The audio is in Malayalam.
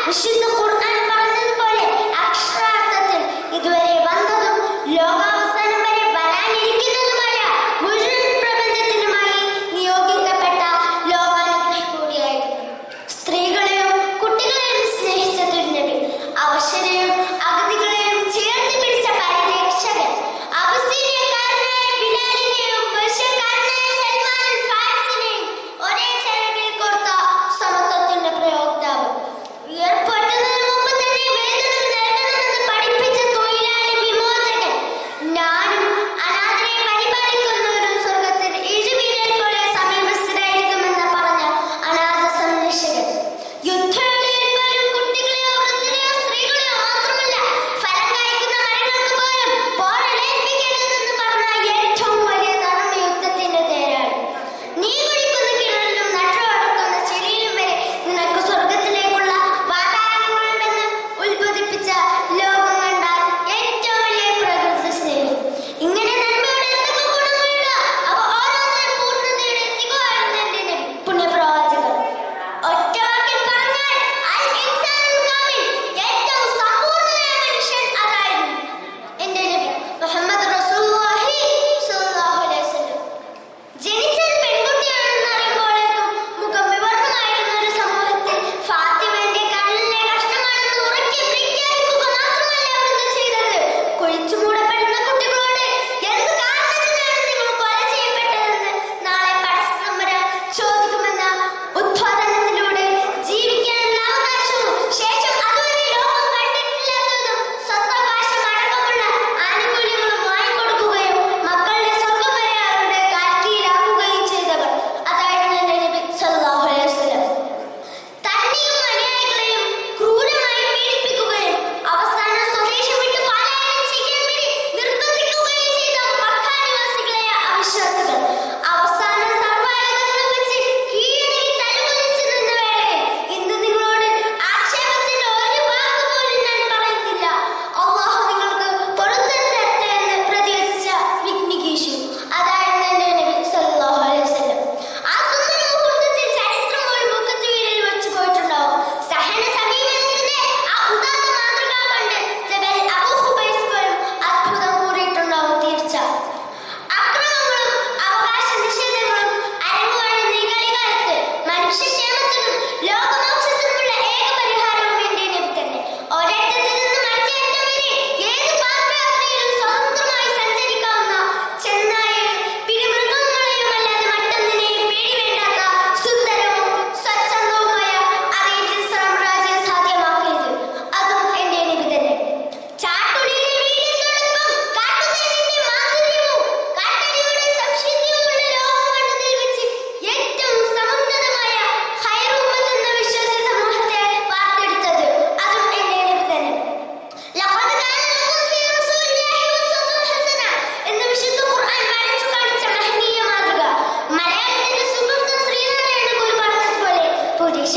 വിശുദ്ധ ഖുർആൻ പറഞ്ഞതുപോലെ അക്ഷരാർത്ഥത്തിൽ ഇതുവരെ വന്നതും ലോകാവസാനം വരെ വരാനിരിക്കുന്നതുമായ മുഴുവൻ പ്രപഞ്ചത്തിനുമായി നിയോഗിക്കപ്പെട്ട ലോകാനുഗ്രഹി കൂടിയായിരുന്നു. സ്ത്രീകളെയും കുട്ടികളെയും സ്നേഹിച്ച തിരുനബി, അവശരെയും അഗതികളെയും ചേർത്ത് പിടിച്ച പരിരക്ഷകൻ, അബസീനിയക്കാരനായ ബിലാലിനെയും പേർഷ്യക്കാരനായ സൽമാൻ ഫാരിസിനെയും ഒരേ ചരടിൽ കോർത്ത സമത്വത്തിന്റെ പ്രയോക്താവ്, ഉയർപ്പെടുന്നതിന് മുമ്പ് തന്നെ വേതനം നൽകണമെന്ന് പഠിപ്പിച്ച തൊഴിലാളി വിമോചകൻ, ഞാനും അനാഥരെ പരിപാലിക്കുന്നവരും സ്വർഗത്തിൽ ഇരുവിരൽ പോലെ സമീപസ്ഥരായിരിക്കുമെന്ന് പറഞ്ഞ അനാഥ സംരക്ഷകൻ, യുദ്ധവേളയിൽ പോലും കുട്ടികളെയോ വൃദ്ധരെയോ സ്ത്രീകളെയോ മാത്രമല്ല ഫലം കായ്ക്കുന്ന മരങ്ങൾക്ക് പോലും പോരലേൽപ്പിക്കരുതെന്ന് പറഞ്ഞ ഏറ്റവും വലിയ ധർമ്മയുദ്ധത്തിന്റെ തേരാളി, നീ കുഴിക്കുന്ന കിണറിലും നട്ടുവളർത്തുന്ന ചെടിയിലും വരെ നിനക്ക് സ്വർഗത്തിലേക്കുള്ള വാതായനങ്ങളുണ്ടെന്ന് ഉത്ബോധിപ്പിച്ച ലോകം കണ്ട ഏറ്റവും വലിയ പ്രകൃതി സ്നേഹി. ഇങ്ങനെ നന്മയുടെ എന്തൊക്കെ ഗുണങ്ങളുണ്ടോ അവ ഓരോന്നിനും പൂർണ്ണതയുടെ തികവായിരുന്നു എന്റെ നബി പുണ്യപ്രവാചകർ. ഒറ്റ വാക്കിൽ പറഞ്ഞാൽ അൽ ഇൻസാനുൽ കാമിൽ, ഏറ്റവും സമ്പൂർണ്ണനായ മനുഷ്യൻ അതായിരുന്നു എന്റെ നബി മുഹമ്മദ് റസൂലുള്ളാഹി സ്വല്ലല്ലാഹു അലൈഹി വസല്ലം. ജനിച്ചാൽ പെൺകുട്ടിയാണെന്ന് അറിയുമ്പോഴേക്കും മുഖം വിവർണമായിരുന്ന ഒരു സമൂഹത്തിൽ ഫാത്തിമ എന്റെ കണ്ണിലെ കഷ്ണമാണെന്ന് ഉറക്കെ പ്രഖ്യാപിക്കുക മാത്രമല്ല അവിടുന്ന് ചെയ്തത്. കുഴിച്ചു മൂടപ്പെടുന്ന കുട്ടികളോട് എന്ത് കാരണത്തിനാണ് നിങ്ങൾ കൊല ചെയ്യപ്പെട്ടതെന്ന് നാളെ പരസ്പരം ചോദിക്കുമെന്ന ഉദ്ബോധനത്തിലൂടെ ജീവിക്കാനുള്ള അവകാശവും ശേഷം അതുവരെ ലോകം കണ്ടിട്ടില്ലാത്തതും സ്വത്തവകാശം അടക്കമുള്ള ആനുകൂല്യങ്ങളും വാങ്ങിക്കൊടുക്കുകയും മക്കളുടെ സ്വർഗം വരെ അവരുടെ കാൽക്കീഴിലാക്കുകയും ചെയ്തവർ അതായിരുന്നു എന്റെ നബി സല്ലല്ലാഹു അലൈഹി വസല്ലം. തന്നെയും അനുയായികളെയും ക്രൂരമായി പീഡിപ്പിക്കുകയും അവസാനം സ്വദേശം വിട്ട് പലായനം ചെയ്യാൻ വേണ്ടി നിർബന്ധിക്കുകയും ചെയ്ത മക്കാനിവാസികളായ അവിശ്വാസികൾ അവസാനം സർവ്വായുധങ്ങളും വെച്ച് കീഴടങ്ങി തലകുനിച്ച് നിന്ന വേളയിൽ ഇന്ന് നിങ്ങളോട് ആക്ഷേപത്തിന്റെ ഒരു വാക്ക് പോലും ഞാൻ പറയുന്നില്ല, അല്ലാഹു നിങ്ങൾക്ക് പൊറുത്തത് തരട്ടെ എന്ന് പ്രതിവചിച്ച വിഘ്നികീഷു അതായിരുന്നു എന്റെ നബി സല്ലല്ലാഹു അലൈഹി വസല്ലം. ആ സുന്ദര മുഹൂർത്തത്തിൽ ചരിത്രം ഒരു മുഖത്തുയരിൽ വെച്ച് പോയിട്ടുണ്ടാവും. സഹന സമീപനത്തിന്റെ ആ ഉദാത്ത മാതൃക കണ്ട് ജബൽ അബൂ ഖുബൈസ് പോലും അത്ഭുതം കൂറിയിട്ടുണ്ടാവും തീർച്ച. അക്രമങ്ങളും അവകാശ നിഷേധങ്ങളും അരങ്ങുവാഴുന്ന ഈ കളികാലത്ത് മനുഷ്യക്ഷേമത്തിനും ലോകമോക്ഷത്തിനുമുള്ള ഏക പരിഹാരവും എന്റെ നബി തന്നെ. ഒരറ്റത്തിൽ നിന്ന് മറ്റേ അറ്റം വരെ ഏത് പാദയാത്രയിലും സ്വതന്ത്രമായി സഞ്ചരിക്കാവുന്ന ചെന്നായെയും പിടിമൃഗങ്ങളെയും അല്ലാതെ മറ്റൊന്നിനെയും പേടി വേണ്ടാത്ത സുന്ദരവും സ്വച്ഛന്തവുമായ അറേബ്യൻ സാമ്രാജ്യം സാധ്യമാക്കിയത് അതും എന്റെ നബി തന്നെ. ചാട്ടുളിയിലെ വീര്യത്തോടൊപ്പം കാട്ടുതേനിന്റെ മാധുര്യവും കാട്ടടിയുടെ സംശീത്യവുമുള്ള ലോകം കണ്ടതിൽ വെച്ച് ഏറ്റവും സമുന്നതമായ ഖൈർ ഉമ്മത്ത് എന്ന വിശ്വാസ സമൂഹത്തെ വാർത്തെടുത്തത് അതും എന്റെ നബി തന്നെ. ലഖദ് കാന ലക്കും ഫീ റസൂലില്ലാഹി ഉസ്വത്തുൻ ഹസന എന്ന് വിശുദ്ധ ഖുർആൻ വരച്ചു കാണിച്ച മഹനീയ മാതൃക. മലയാളത്തിന്റെ സുഹൃത്ത് ശ്രീനാരായണ ഗുരു പറഞ്ഞതുപോലെ പുരുഷ